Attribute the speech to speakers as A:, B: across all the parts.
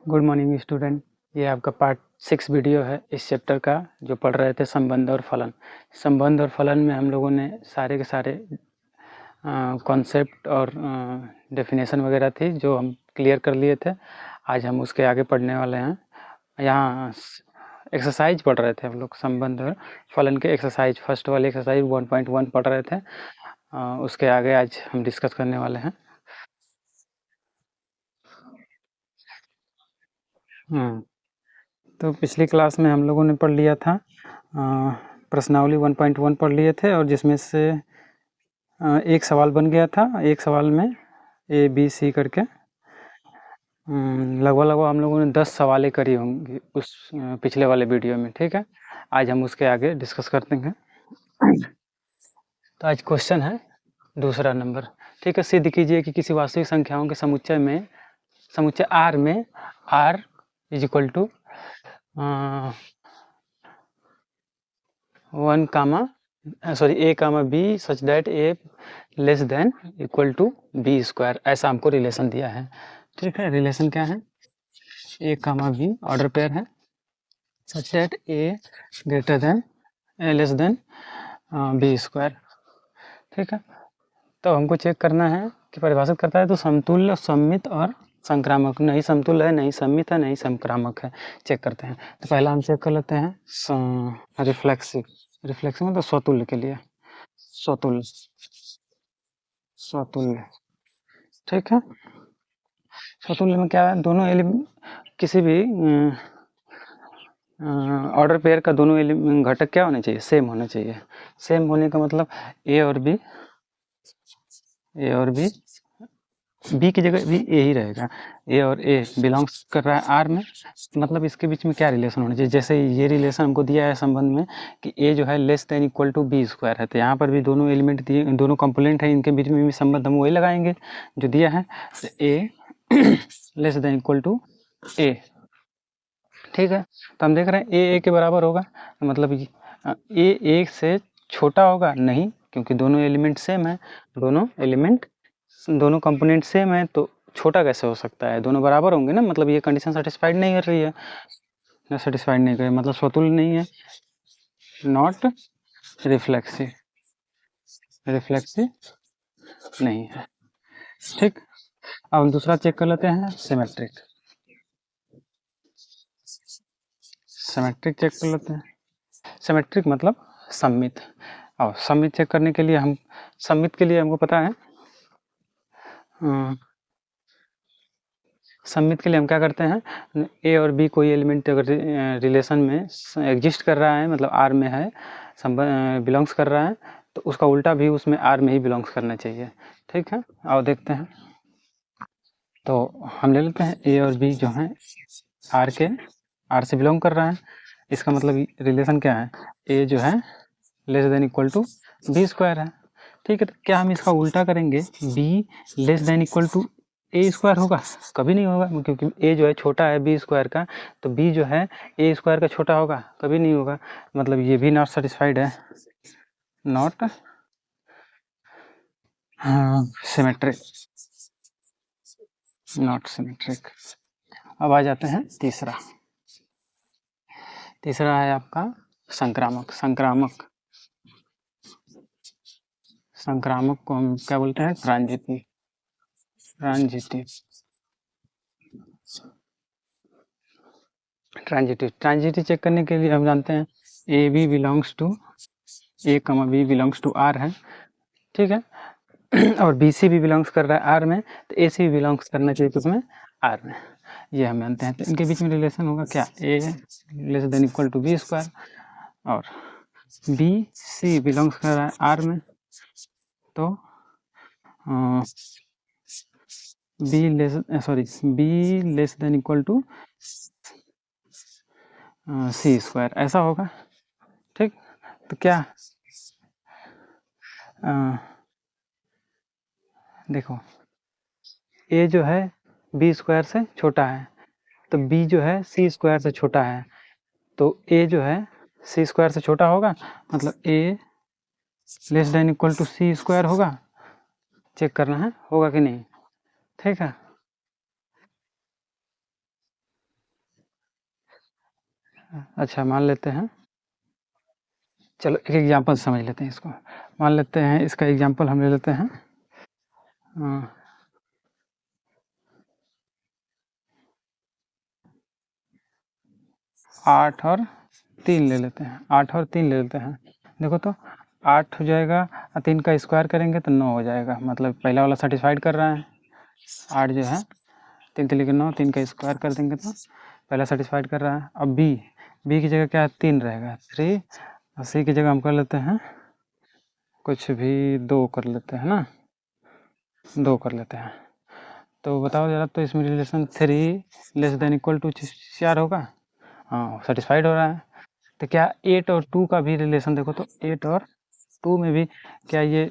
A: Good morning student. ये आपका part 6 video है इस चैप्टर का, जो पढ़ रहे थे संबंध और फलन। संबंध और फलन में हम लोगों ने सारे के सारे कॉन्सेप्ट और डेफिनेशन वगैरह थी जो हम क्लियर कर लिए थे। आज हम उसके आगे पढ़ने वाले हैं। यहाँ एक्सरसाइज पढ़ रहे थे हम लोग, संबंध और फलन के एक्सरसाइज, फर्स्ट वाली एक्सरसाइज 1.1 पढ़ रहे थे। उसके आगे आज हम डिस्कस करने वाले हैं। तो पिछली क्लास में हम लोगों ने पढ़ लिया था, प्रश्नावली 1.1 पढ़ लिए थे, और जिसमें से एक सवाल बन गया था। एक सवाल में ए बी सी करके लगभग हम लोगों ने 10 सवालें करी होंगी उस पिछले वाले वीडियो में। ठीक है, आज हम उसके आगे डिस्कस करते हैं। तो आज क्वेश्चन है दूसरा नंबर। ठीक है, सिद्ध कीजिए कि किसी वास्तविक संख्याओं के समुच्चय आर में R is equal to 1 comma A comma B such that A less than equal to B square, ऐसा हमको रिलेशन दिया है। ठीक है, रिलेशन क्या है? A comma B order pair है, such that A greater than A less than B square. ठीक है, तो हमको चेक करना है कि परिभाषित करता है तो समतुल्य, सममित और संक्रामक। नहीं समतुल्य है, नहीं सममित है, नहीं संक्रामक है। चेक करते हैं। तो पहला हम चेक कर लेते हैं रिफ्लेक्सिव। रिफ्लेक्सिव मतलब स्वतुल्य के लिए, स्वतुल्य, स्वतुल्य। ठीक है, स्वतुल्य में क्या है? दोनों किसी भी ऑर्डर पेयर का दोनों घटक क्या होने चाहिए? सेम होना चाहिए। सेम होने का मतलब ए और बी बी की जगह भी ए ही रहेगा। ए और ए बिलोंग्स कर रहा है आर में, मतलब इसके बीच में क्या रिलेशन होना चाहिए? जैसे ये रिलेशन हमको दिया है संबंध में कि ए जो है less than equal to B square है, तो यहाँ पर भी दोनों एलिमेंट दिए, दोनों कंपोनेंट है, इनके बीच में भी संबंध हम वही लगाएंगे जो दिया है। तो ए लेस देन इक्वल टू ए। ठीक है, तो हम देख रहे हैं ए के बराबर होगा, मतलब ए एक से छोटा होगा नहीं, क्योंकि दोनों एलिमेंट सेम है, दोनों कंपोनेंट सेम है, तो छोटा कैसे हो सकता है? दोनों बराबर होंगे ना, मतलब ये कंडीशन सेटिस्फाइड नहीं कर रही है, सेटिस्फाइड नहीं कर रही, मतलब स्वतुल्य नहीं है, नॉट रिफ्लेक्सिव, नहीं है। ठीक, अब हम दूसरा चेक कर लेते हैं, सिमेट्रिक। सिमेट्रिक चेक कर लेते हैं। सिमेट्रिक मतलब सममित। और सममित चेक करने के लिए हमको पता है, सममित के लिए हम क्या करते हैं? ए और बी कोई एलिमेंट अगर रिलेशन में एग्जिस्ट कर रहा है, मतलब आर में है, बिलोंग्स कर रहा है, तो उसका उल्टा भी उसमें आर में ही बिलोंग्स करना चाहिए। ठीक है, आओ देखते हैं। तो हम ले लेते हैं ए और बी जो है आर से बिलोंग कर रहा है, इसका मतलब रिलेशन क्या है? ए जो है less than equal to B square है। ठीक है, तो क्या हम इसका उल्टा करेंगे? B less than equal to A square होगा? कभी नहीं होगा, क्योंकि ए जो है छोटा है बी स्क्वायर का, तो बी जो है ए स्क्वायर का छोटा होगा? कभी नहीं होगा, मतलब ये भी नॉट सेटिस्फाइड है, नॉट सिमेट्रिक, नॉट सिमेट्रिक। अब आ जाते हैं तीसरा है आपका संक्रामक। संक्रामक को हम क्या बोलते हैं? ट्रांजिटिव। ट्रांजिटिव चेक करने के लिए हम जानते हैं ए बी बिलोंग्स टू ए कमा बी बिलोंग्स टू आर है। ठीक है, और बी सी भी बिलोंग्स कर रहा है आर में, तो ए सी भी बिलोंग्स करना चाहिए किसमें? आर में। ये हम जानते हैं। तो इनके बीच में रिलेशन होगा क्या? A less than equal to B square, और बी सी बिलोंग्स कर रहा है आर में, तो B less than equal to C square, ऐसा होगा। ठीक, तो क्या देखो, ए जो है बी स्क्वायर से छोटा है, तो बी जो है सी स्क्वायर से छोटा है, तो ए जो है सी स्क्वायर से छोटा होगा, मतलब A less than equal to C square होगा। चेक करना है होगा कि नहीं। ठीक है, अच्छा मान लेते हैं, चलो एक एग्जांपल समझ लेते हैं इसको। मान लेते हैं इसका एग्जांपल हम ले लेते हैं 8 और 3 ले लेते हैं, 8 और 3 ले लेते हैं। देखो तो 8 हो जाएगा और 3 का स्क्वायर करेंगे तो 9 हो जाएगा, मतलब पहला वाला सेटिस्फाइड कर रहा है। 8 जो है 3 3 9, 3 का स्क्वायर कर देंगे तो पहला सेटिस्फाइड कर रहा है। अब बी की जगह क्या है 3 रहेगा 3, और सी की जगह हम कर लेते हैं कुछ भी 2 कर लेते हैं ना, 2 कर लेते हैं। तो बताओ ज़रा, तो इसमें relation 3 less than equal to 4 होगा। हाँ सेटिस्फाइड हो रहा है। तो क्या 8 और 2 का भी रिलेशन देखो तो 8 और 2 में भी क्या ये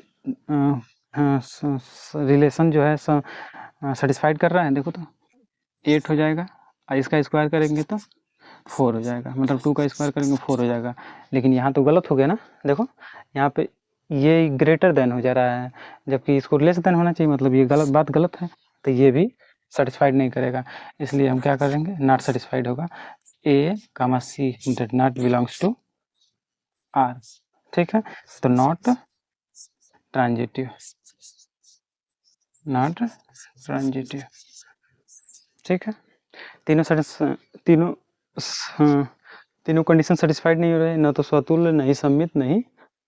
A: रिलेशन जो है सेटिस्फाइड कर रहा है। देखो तो 8 हो जाएगा और इसका स्क्वायर करेंगे तो 4 हो जाएगा, मतलब 2 का स्क्वायर करेंगे 4 हो जाएगा। लेकिन यहाँ तो गलत हो गया ना, देखो यहाँ पे ये ग्रेटर देन हो जा रहा है, जबकि इसको लेस देन होना चाहिए, मतलब ये गलत बात गलत है। तो ये भी सेटिस्फाइड नहीं करेगा, इसलिए हम क्या करेंगे, नॉट सेटिस्फाइड होगा। ए कामा सी डट नॉट बिलोंग्स टू आर, ठीक है। तो नॉट ट्रांजिटिव, नॉट ट्रांजिटिव, ठीक है। तीनों हाँ, तीनों कंडीशन सेटिस्फाइड नहीं हो रहे, न तो स्वतुल्य, नहीं सममित, नहीं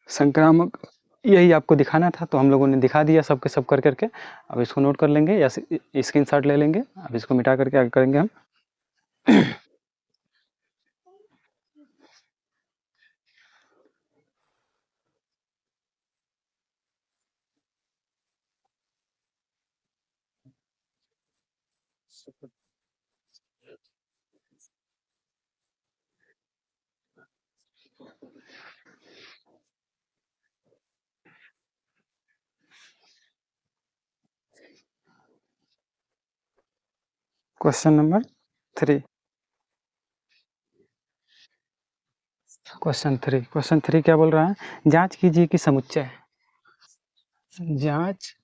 A: संक्रामक। यही आपको दिखाना था, तो हम लोगों ने दिखा दिया सब के सब कर करके। अब इसको नोट कर लेंगे या स्क्रीनशॉट ले लेंगे। अब इसको मिटा करके आगे करेंगे हम। क्वेश्चन नंबर 3, क्वेश्चन 3 क्या बोल रहा है, जांच कीजिए कि समुच्चय, जांच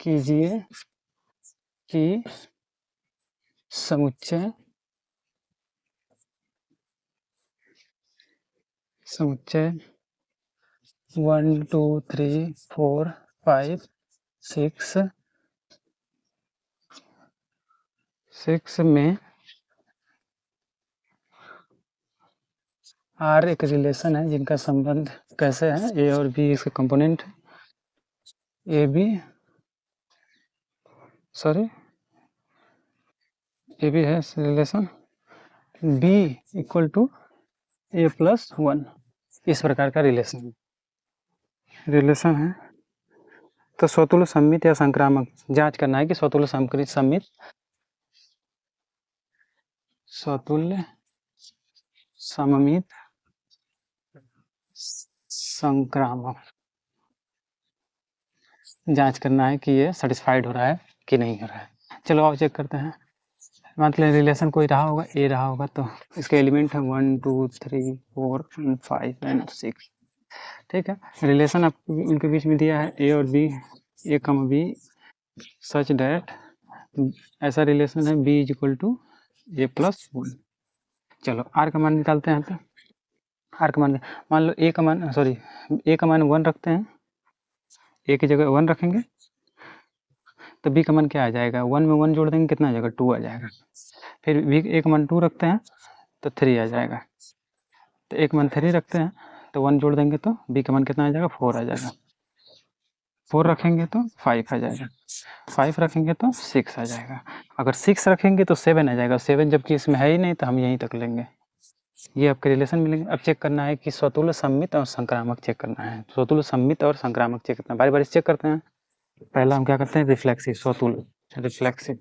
A: कीजिए कि समुच्चय, समुच्चय 1 2 3 4 5 6 में आर एक रिलेशन है जिनका संबंध कैसे है, ए और बी इसके component, A B sorry A B है relation, B equal to A plus 1, इस प्रकार का रिलेशन है। तो स्वतुल्य सम्मित या संक्रामक जांच करना है कि स्वतुल्य सम्मित, स्वतुल्य सममित संक्रामक जांच करना है कि ये सेटिस्फाइड हो रहा है कि नहीं हो रहा है। चलो आओ चेक करते हैं। मतलब रिलेशन कोई रहा होगा, ए रहा होगा, तो इसके एलिमेंट है 1 2 3 4 5 एंड 6, ठीक है। रिलेशन आपको उनके बीच में दिया है ए और B, A comma B such that, ऐसा रिलेशन है B is equal to A plus 1। चलो आर का मान निकालते हैं। तो आर का मान मान लो ए का मान सॉरी ए का मान 1 रखते हैं, ए की जगह 1 रखेंगे तो बी का मान क्या आ जाएगा, 1 में 1 जोड़ देंगे कितना आ जाएगा, 2 आ जाएगा। फिर बी ए का मान 2 रखते हैं तो 3 आ जाएगा। तो एक मान 3 रखते हैं तो 1 जोड़ देंगे तो बी का मान कितना आ जाएगा, 4 आ जाएगा। 4 रखेंगे तो 5 आ जाएगा, 5 रखेंगे तो 6 आ जाएगा। अगर 6 रखेंगे तो 7 आ जाएगा, 7 जबकि इसमें है ही नहीं तो हम यहीं तक लेंगे। ये आपके रिलेशन मिलेंगे। अब चेक करना है कि स्वतुल्य सम्मित और संक्रामक चेक करना है, स्वतुल्य सम्मित और संक्रामक चेक करना है, बारी बारी चेक करते हैं। पहला हम क्या करते हैं, रिफ्लेक्सिव स्वतुल्य, रिफ्लेक्सिव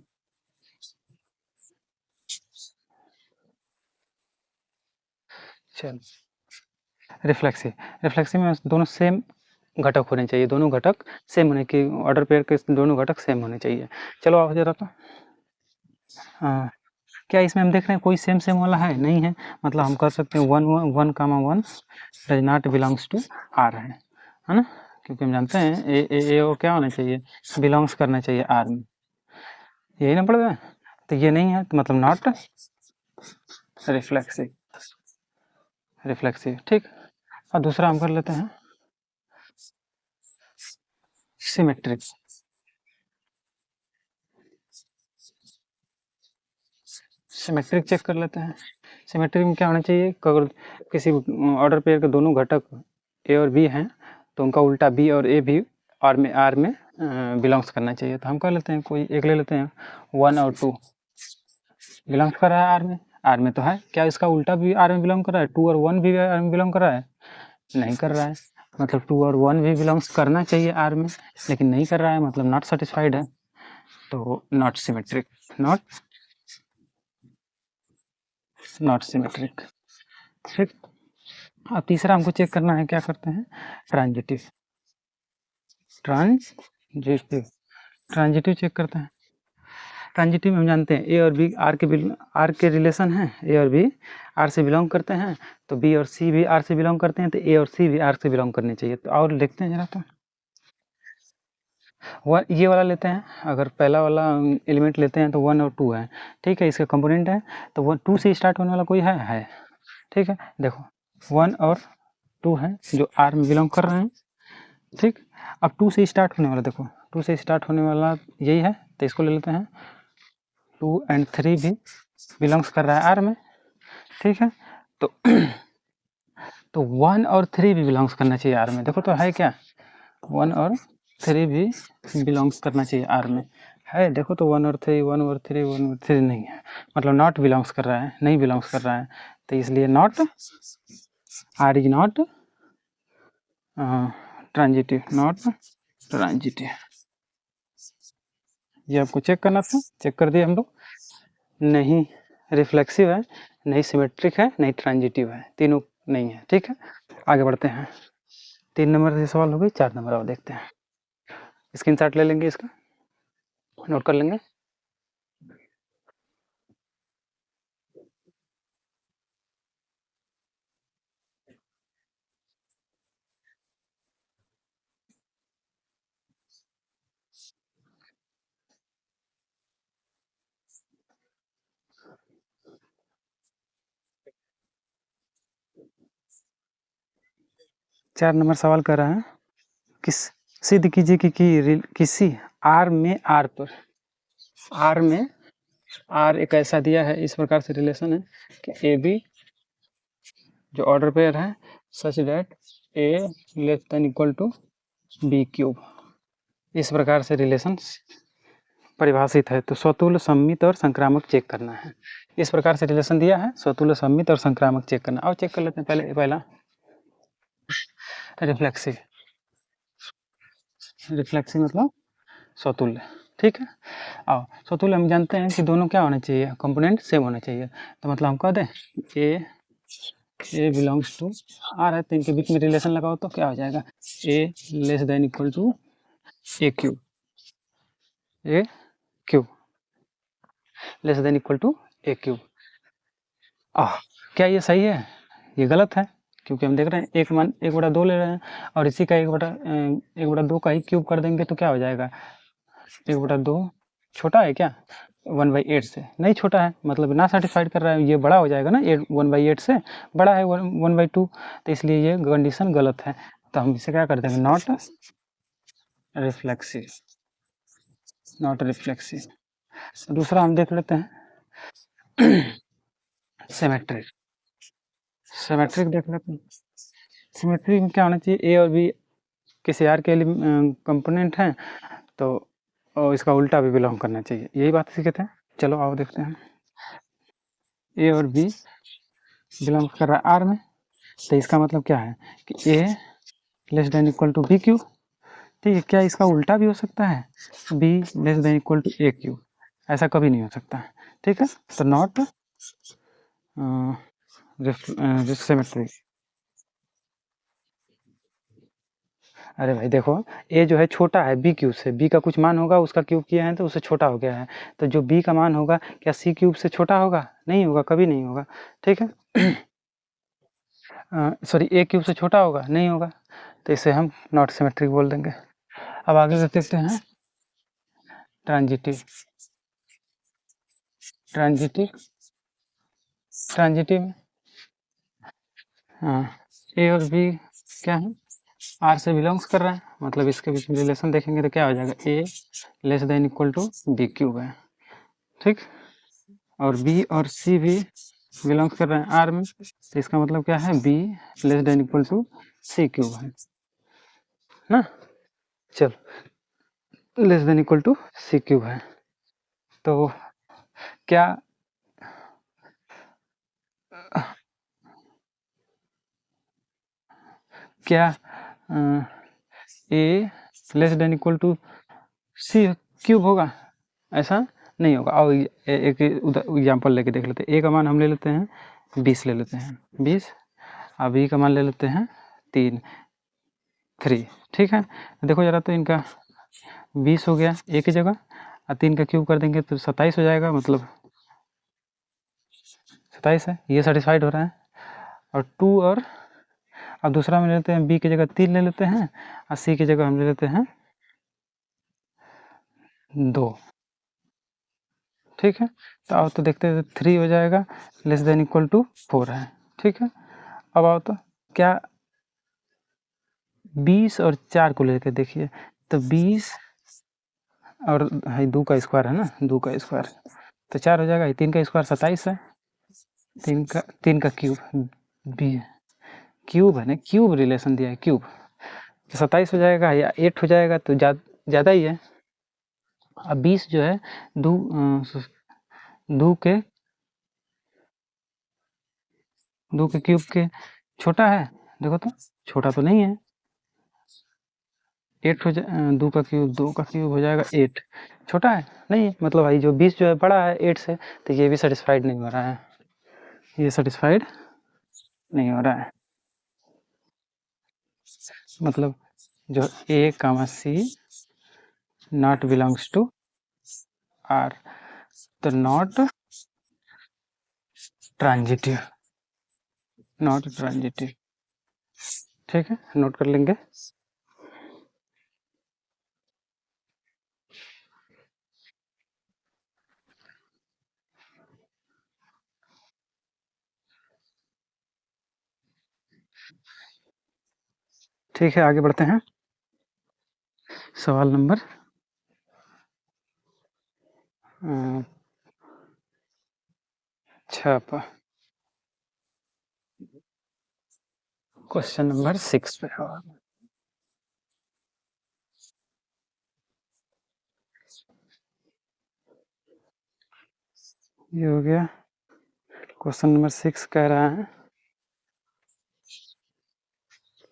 A: चल रिफ्लेक्सिव, रिफ्लेक्सिव में दोनों सेम घटक होने चाहिए, दोनों घटक सेम होने की ऑर्डर पेयर के दोनों घटक सेम होने चाहिए। चलो आप जरा तो हाँ, क्या इसमें हम देख रहे हैं कोई सेम सेम वाला है, नहीं है, मतलब हम कर सकते हैं 1 comma 1 does not belongs to R है ना, क्योंकि हम जानते हैं ए ओ क्या होना चाहिए, बिलोंग्स करना चाहिए आर में, यही ना पड़ेगा। तो ये नहीं है तो मतलब नॉट रिफ्लेक्सिव, रिफ्लेक्सिव, ठीक। और दूसरा हम कर लेते हैं सिमेट्रिक। सिमेट्रिक चेक कर लेते हैं। सिमेट्रिक में क्या होना चाहिए, अगर किसी ऑर्डर पेयर के दोनों घटक ए और बी हैं तो उनका उल्टा बी और ए भी आर में बिलोंग्स करना चाहिए। तो हम कर लेते हैं, कोई एक ले लेते हैं, 1 और 2 बिलोंग्स कर रहा है आर में तो है, क्या इसका उल्टा भी आर में बिलोंग कर रहा है, 2 और 1 भी आर में बिलोंग कर रहा है, नहीं कर रहा है। मतलब 2 और 1 भी बिलोंग्स करना चाहिए आर में, लेकिन नहीं कर रहा है, मतलब नॉट सेटिस्फाइड है, तो not symmetric, not not symmetric, ठीक। अब तीसरा हमको चेक करना है, क्या करते हैं, ट्रांजिटिव, ट्रांजिटिव, ट्रांजिटिव चेक करते हैं। ट्रांजिटिव में हम जानते हैं ए और बी आर के रिलेशन है, ए और बी आर से बिलोंग करते हैं, तो बी और सी भी आर से बिलोंग करते हैं, तो ए और सी भी आर से बिलोंग करने चाहिए। तो और देखते हैं जरा, तो ये वाला लेते हैं, अगर पहला वाला एलिमेंट लेते हैं तो 1 और 2 है, ठीक है, इसका कंपोनेंट है, तो 2 से स्टार्ट होने वाला कोई है, ठीक है, देखो 1 और 2 है जो आर में बिलोंग कर रहे हैं, ठीक। अब 2 से स्टार्ट होने वाला, देखो 2 से स्टार्ट होने वाला यही है, तो इसको ले लेते हैं, 2 और 3 भी बिलोंग्स कर रहा है आर में, ठीक है, तो तो 1 और 3 भी बिलोंग्स करना चाहिए आर में, देखो तो है क्या, 1 और 3 भी बिलोंग्स करना चाहिए आर में, है, देखो तो 1 और 3, 1 और 3, 1 और 3 नहीं है, मतलब नॉट बिलोंग्स कर रहा है, नहीं बिलोंग्स कर रहा है, तो इसलिए not, R is not transitive, not transitive. ये आपको चेक करना था, चेक कर दिए हम लोग, नहीं रिफ्लेक्सिव है, नहीं सिमेट्रिक है, नहीं ट्रांजिटिव है, तीनों नहीं है, ठीक है। आगे बढ़ते हैं, 3 नंबर से सवाल हो गई, 4 नंबर और देखते हैं, स्क्रीनशॉट ले लेंगे, इसका नोट कर लेंगे। चार नंबर सवाल कर रहा है, किस सिद्ध कीजिए कि किसी आर में आर पर, आर में आर एक ऐसा दिया है, इस प्रकार से रिलेशन है कि ए बी जो ऑर्डर पेयर है such that A less than equal to B cube, इस प्रकार से रिलेशन परिभाषित है। तो स्वतुल्य, सममित और संक्रामक चेक करना है, इस प्रकार से रिलेशन दिया है, स्वतुल्य, सममित और संक्रामक चेक करना। और चेक कर लेते हैं, पहला रिफ्लेक्सिव, रिफ्लेक्सिव मतलब स्वतुल्य, ठीक है। और स्वतुल्य हम जानते हैं कि दोनों क्या होना चाहिए, कंपोनेंट सेम होना चाहिए, तो मतलब हम कह दें ए बिलोंग्स टू आर है, तो इनके बीच में रिलेशन लगाओ तो क्या हो जाएगा, A less than equal to A cube, A cube less than equal to A cube. क्या ये सही है, ये गलत है, क्योंकि हम देख रहे हैं एक मान 1/2 ले रहे हैं, और इसी का 1/2 का ही क्यूब कर देंगे तो क्या हो जाएगा, 1/2 छोटा है क्या 1/8 से, नहीं छोटा है, मतलब ना सेटिस्फाइड कर रहा है, ये बड़ा हो जाएगा ना, 1/8 से बड़ा है 1/2, तो इसलिए ये कंडीशन गलत है, तो हम इसे क्या कर देंगे, नॉट रिफ्लेक्सिव, नॉट रिफ्लेक्सिव। दूसरा हम देख लेते हैं सिमेट्रिक, सिमेट्रिक देख लेते हैं। सिमेट्रिक में क्या होना चाहिए, ए और बी किसी आर के कंपोनेंट हैं, तो और इसका उल्टा भी बिलोंग करना चाहिए, यही बात सीखे थे। चलो आओ देखते हैं, ए और बी बिलोंग कर रहा है आर में, तो इसका मतलब क्या है कि A less than equal to B cube, ठीक है, क्या इसका उल्टा भी हो सकता है, B less than equal to A cube, ऐसा कभी नहीं हो सकता है, ठीक है, तो नॉट सिमेट्रिक। अरे भाई देखो, ए जो है छोटा है बी क्यूब से, बी का कुछ मान होगा, उसका क्यूब किया है तो उससे छोटा हो गया है, तो जो बी का मान होगा क्या सी क्यूब से छोटा होगा, नहीं होगा, कभी नहीं होगा, ठीक है। सॉरी, ए क्यूब से छोटा होगा, नहीं होगा, तो इसे हम नॉट सिमेट्रिक बोल देंगे। अब आगे देखते हैं ट्रांजिटिव, ट्रांजिटिव ट्रांजिटिव में। हाँ, ए और बी क्या है, आर से बिलोंग्स कर रहा है, मतलब इसके बीच में रिलेशन देखेंगे तो क्या हो जाएगा, A less than equal to B cube है, ठीक। और बी और सी भी बिलोंग्स कर रहे हैं आर में, तो इसका मतलब क्या है, B less than equal to C cube है ना। चलो, less than equal to C cube है, तो क्या क्या A less than equal to C cube होगा, ऐसा नहीं होगा। और एक एग्जाम्पल लेके देख लेते हैं। ए का मान हम ले लेते हैं 20 ले लेते हैं, 20। अब बी का मान ले लेते हैं 3, ठीक है। देखो जरा, तो इनका 20 हो गया ए की जगह, और 3 का क्यूब कर देंगे तो 27 हो जाएगा, मतलब 27 है, ये सेटिस्फाइड हो रहा है। और 2 और अब दूसरा में लेते हैं, बी की जगह 3 ले लेते हैं, और सी की जगह हम ले लेते हैं 2, ठीक है। तो आओ तो देखते हैं, 3 हो जाएगा, लेस देन इक्वल टू 4 है, ठीक है। अब आओ तो क्या 20 और 4 को लेकर देखिए, तो 20 और 2 का स्क्वायर है ना, 2 का स्क्वायर तो 4 हो जाएगा, 3 का स्क्वायर 27 है, 3 का क्यूब बी क्यूब है ना, क्यूब रिलेशन दिया है, क्यूब तो 27 हो जाएगा या 8 हो जाएगा, तो ज़्यादा ही है। अब 20 जो है दो दो के क्यूब के छोटा है, देखो तो छोटा तो नहीं है, 8 हो जाए, 2 का क्यूब हो जाएगा 8, छोटा है नहीं है, मतलब भाई जो 20 जो है बड़ा है 8 से, तो ये भी सेटिस्फाइड नहीं हो रहा है, ये सेटिस्फाइड नहीं हो रहा है। मतलब जो ए कामा सी नॉट बिलोंग्स टू आर, तो नॉट ट्रांजिटिव, नॉट ट्रांजिटिव, ठीक है, नोट कर लेंगे। ठीक है, आगे बढ़ते हैं। सवाल नंबर 6 पर, क्वेश्चन नंबर 6 पे। ये हो गया, क्वेश्चन नंबर 6 कह रहा है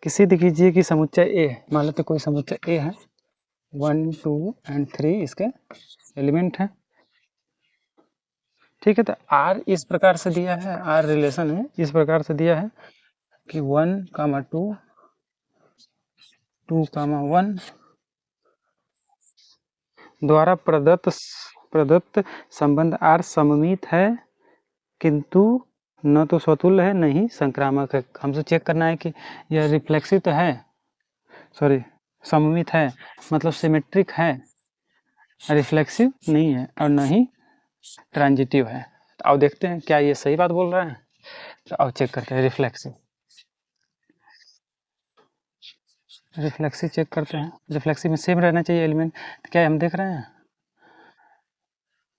A: कि सिद्ध कीजिए कि समुच्चय ए, मान लेते कोई समुच्चय ए है, 1 2 एंड 3 इसके एलिमेंट हैं, ठीक है। तो आर इस प्रकार से दिया है, आर रिलेशन है इस प्रकार से दिया है कि 1 कामा 2 2 कामा 1 द्वारा प्रदत्त संबंध आर सममित है, किंतु न तो स्वतुल्य है, नहीं संक्रामक है। हमसे चेक करना है कि यह रिफ्लेक्सिव तो है, सॉरी सममित है, मतलब सिमेट्रिक है, रिफ्लेक्सिव नहीं है, और न ही ट्रांजिटिव है। तो आओ देखते हैं क्या ये सही बात बोल रहा है, तो आओ चेक करते हैं। रिफ्लेक्सिव चेक करते हैं, रिफ्लेक्सिव में सेम रहना चाहिए एलिमेंट, तो क्या हम देख रहे हैं,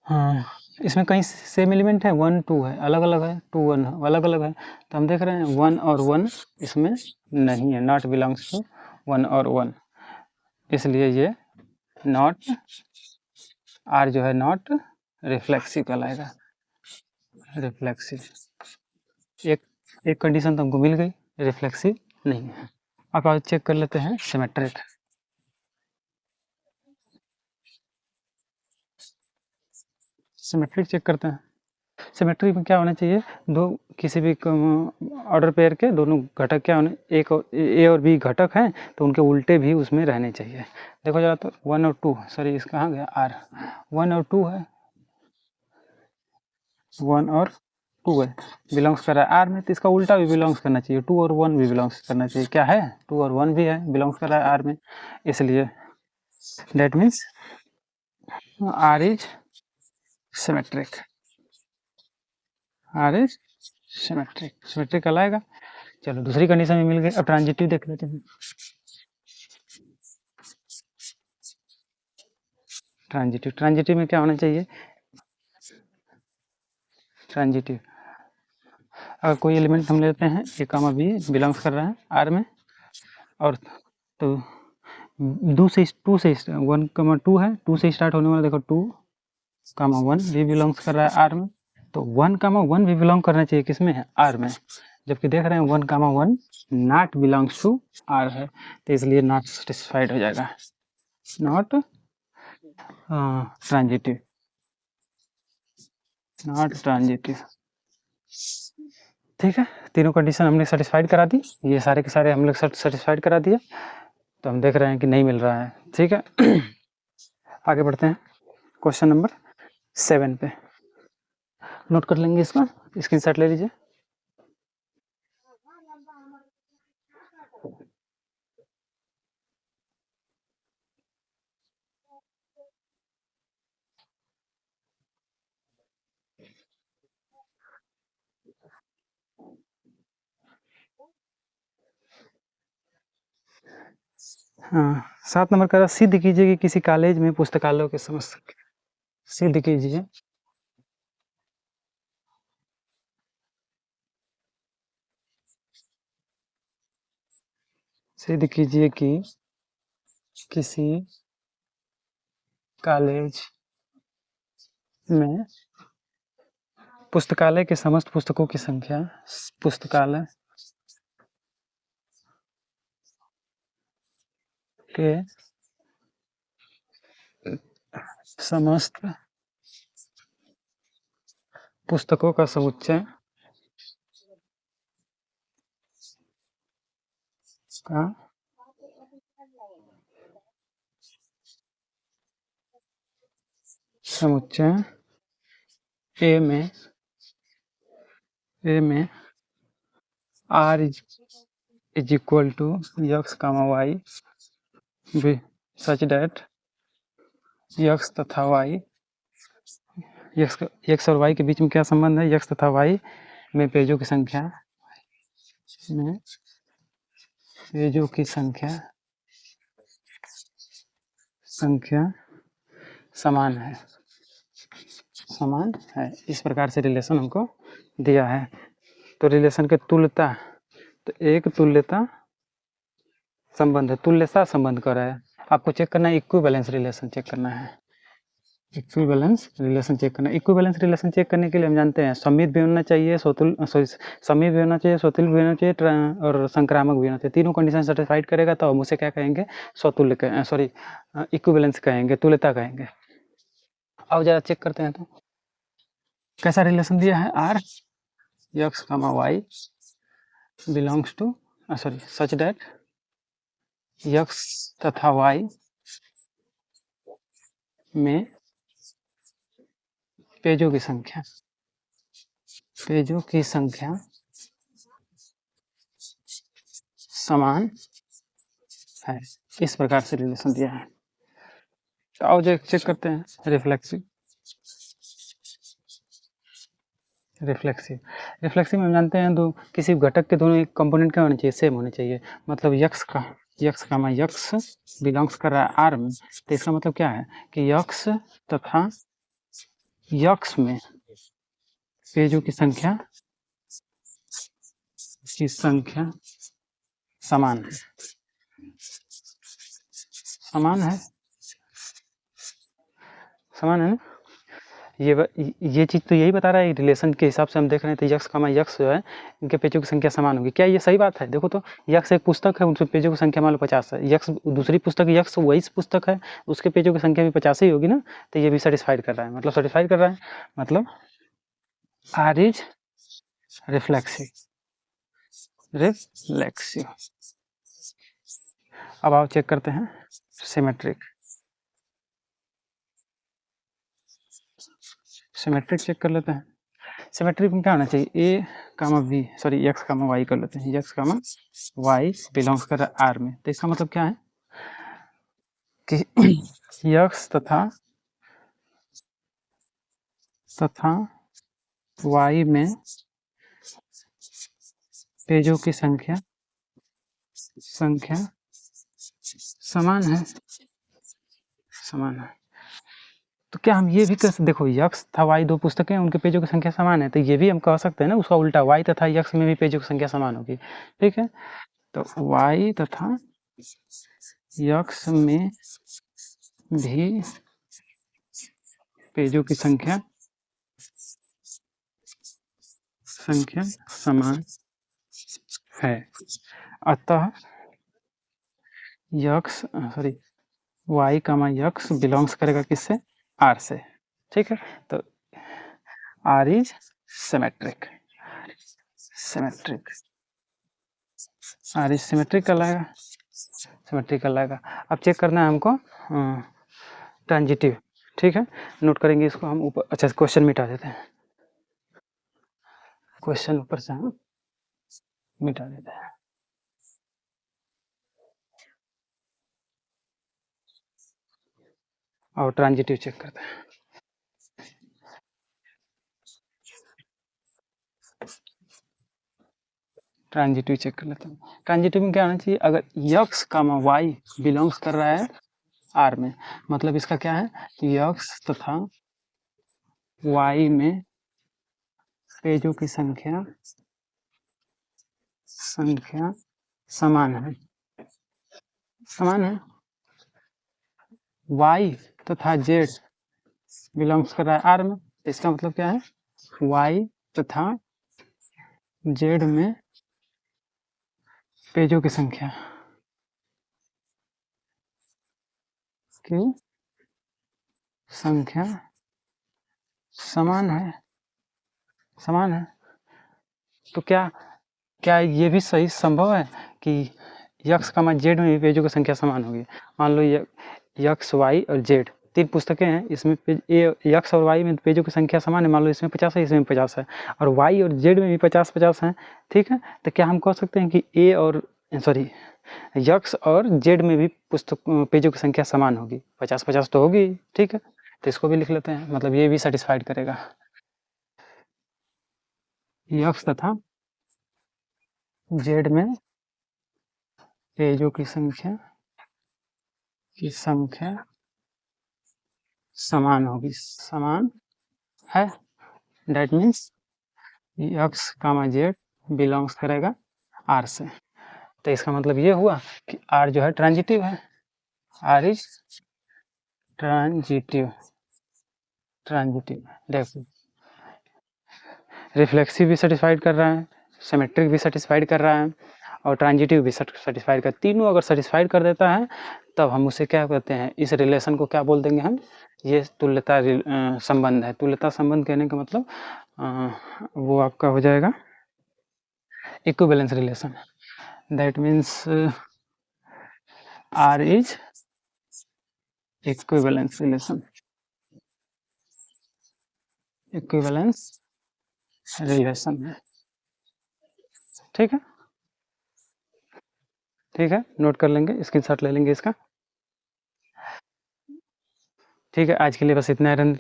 A: हाँ इसमें कहीं सेम एलिमेंट है, 1 2 है, अलग अलग है, 2 1 अलग अलग है, तो हम देख रहे हैं 1 और 1 इसमें नहीं है, नॉट बिलोंग्स टू 1 और 1, इसलिए ये नॉट, आर जो है नॉट रिफ्लेक्सिव कहलाएगा, रिफ्लेक्सिव। एक एक कंडीशन तो हमको मिल गई, रिफ्लेक्सिव नहीं है। अब आप चेक कर लेते हैं सिमेट्रिक। सिमेट्रिक चेक करते हैं। सिमेट्रिक में क्या होना चाहिए, दो किसी भी ऑर्डर पेयर के दोनों घटक क्या होने, एक ए और बी घटक हैं, तो उनके उल्टे भी उसमें रहने चाहिए। देखो जरा, तो 1 और 2, सॉरी इस कहाँ गया आर, 1 और 2 है, 1 और 2 है, बिलोंग्स कर रहा है आर में, तो इसका उल्टा भी बिलोंग्स करना चाहिए, 2 और 1 भी बिलोंग्स करना चाहिए, क्या है 2 और 1 भी है, बिलोंग्स कर रहा है आर में, इसलिए that means R is symmetric, R is symmetric, symmetric कहलाएगा। चलो दूसरी कंडीशन में मिल गई। अब ट्रांजिटिव देख लेते हैं। ट्रांजिटिव, ट्रांजिटिव में क्या होना चाहिए? ट्रांजिटिव अगर कोई एलिमेंट हम लेते हैं ए कामा बी बिलोंग्स कर रहा है आर में, और तो टू से 1,2 है, 2 से स्टार्ट होने वाला देखो 2,1 भी बिलोंग्स कर रहा है आर में, तो 1,1 भी बिलोंग करना चाहिए किसमें है? आर में। जबकि देख रहे हैं 1,1 नॉट बिलोंग्स टू आर है, तो इसलिए नॉट सेटिस्फाइड हो जाएगा, नॉट ट्रांजिटिव, नॉट ट्रांजिटिव। ठीक है, तीनों कंडीशन हमने सेटिस्फाइड करा दी, ये सारे के सारे हम लोग सेटिस्फाइड करा दिए, तो हम देख रहे हैं कि नहीं मिल रहा है। ठीक है, आगे बढ़ते हैं क्वेश्चन नंबर 7 पे। नोट कर लेंगे इसका, स्क्रीनशॉट ले लीजिए। हाँ, 7 नंबर का सिद्ध कीजिए कि किसी कॉलेज में पुस्तकालयों के समस्त, सिद्ध कीजिए, सिद्ध कीजिए कि किसी कॉलेज में पुस्तकालय के समस्त पुस्तकों की संख्या, पुस्तकालय के समस्त पुस्तकों का समुच्चय का समुच्चय ए में R is equal to X comma Y B such that X तथा वाई, एक्स और वाई के बीच में क्या संबंध है? एक्स तथा वाई में पेजों की संख्या में पेजों की संख्या समान है, समान है। इस प्रकार से रिलेशन हमको दिया है। तो रिलेशन के तुल्यता, तो एक तुल्यता संबंध है, तुल्यता संबंध कर रहा है। आपको चेक करना है, इक्विवेलेंस रिलेशन चेक करना है, इक्विवेलेंस रिलेशन चेक करना है। इक्विवेलेंस रिलेशन चेक करने के लिए हम जानते हैं सममित भी होना चाहिए, सममित भी होना चाहिए, स्वतुल्य भी होना चाहिए और संक्रामक भी होना चाहिए। तीनों कंडीशन सेटिस्फाइड करेगा तो हम उसे क्या कहेंगे? स्वतुल्य, सॉरी इक्विवेलेंस कहेंगे, तुल्यता कहेंगे। अब जरा चेक करते हैं तो कैसा रिलेशन दिया है? R X comma Y belongs to sorry such that X तथा वाई में पेजों की संख्या समान है। इस प्रकार से रिलेशन दिया है। तो आओ चेक करते हैं रिफ्लेक्सिव। रिफ्लेक्सिव में हम जानते हैं दो किसी घटक के दोनों एक कंपोनेंट क्या होने चाहिए? सेम होने चाहिए। मतलब यक्स बिलोंग्स कर रहा है आर में, तो इसका मतलब क्या है कि यक्स तथा यक्स में पेजों की संख्या समान है, समान है ना? ये चीज़ तो यही बता रहा है, रिलेशन के हिसाब से हम देख रहे हैं तो यक्स कामा यक्स जो है इनके पेजों की संख्या समान होगी। क्या ये सही बात है? देखो तो यक्स एक पुस्तक है, उनके पेजों की संख्या मान लो 50 है, यक्स दूसरी पुस्तक यक्स वही पुस्तक है, उसके पेजों की संख्या भी 50 ही होगी ना, तो ये भी सेटिस्फाइड कर रहा है, मतलब सेटिस्फाइड कर रहा है, मतलब आर इज रिफ्लेक्सिव। अब आओ चेक करते हैं सिमेट्रिक चेक कर लेते हैं। सिमेट्रिक में क्या होना चाहिए? ए comma B sorry x comma Y कर लेते हैं, एक्स कामा वाई बिलोंग्स कर रहा है आर में, तो इसका मतलब क्या है कि एक्स तथा y में पेजों की संख्या समान है। तो क्या हम ये भी कर सकते, देखो यक्स तथा वाई दो पुस्तकें हैं, उनके पेजों की संख्या समान है, तो ये भी हम कह सकते हैं ना उसका उल्टा, वाई तथा यक्स में भी पेजों की संख्या समान होगी। ठीक है, तो वाई तथा यक्स में भी पेजों की संख्या समान है, अतः X Y comma X belongs करेगा किससे, आर से। ठीक है, तो R is symmetric, R is symmetric कहलाएगा। अब चेक करना है हमको ट्रांजिटिव। ठीक है, नोट करेंगे इसको हम ऊपर। अच्छा, क्वेश्चन मिटा देते हैं, क्वेश्चन ऊपर से हम मिटा देते हैं। और ट्रांजिटिव चेक करते हैं। ट्रांजिटिव चेक कर लेते हैं। ट्रांजिटिव में क्या आना चाहिए, अगर यक्स कामा वाई बिलोंग्स कर रहा है आर में, मतलब इसका क्या है, यक्स तथा वाई में पेजों की संख्या समान है। वाई तथा जेड बिलोंग्स कर रहा है आर में, इसका मतलब क्या है, वाई तथा जेड में पेजों की संख्या समान है। तो क्या ये भी सही संभव है कि यक्स कामा जेड में भी पेजों की संख्या समान होगी। मान लो यक्स वाई और जेड तीन पुस्तकें हैं, इसमें यक्स और वाई में पेजों की संख्या समान है, मान लो इसमें 50 है, इसमें 50 है, और वाई और जेड में भी 50-50 है। ठीक है, तो क्या हम कह सकते हैं कि यक्स और जेड में भी पेजों की संख्या समान होगी, 50-50 तो होगी। ठीक है, तो इसको भी लिख लेते हैं, मतलब ये भी सेटिस्फाइड करेगा। यक्स तथा जेड में पेजों की संख्या समान है। That means X comma Z belongs करेगा आर से। तो इसका मतलब ये हुआ कि आर जो है ट्रांजिटिव है, आर इज ट्रांजिटिव। देखो, रिफ्लेक्सिव भी सेटिस्फाइड कर रहा है, सिमेट्रिक भी सेटिस्फाइड कर रहा है, और ट्रांजिटिव भी सेटिस्फाइड कर, तीनों अगर सेटिस्फाइड कर देता है तब हम उसे क्या कहते हैं, इस रिलेशन को क्या बोल देंगे हम, ये तुल्यता संबंध है। तुल्यता संबंध कहने का मतलब वो आपका हो जाएगा equivalence relation. That means R is equivalence relation, है। ठीक है, नोट कर लेंगे, स्क्रीनशॉट ले लेंगे इसका। ठीक है, आज के लिए बस इतना है।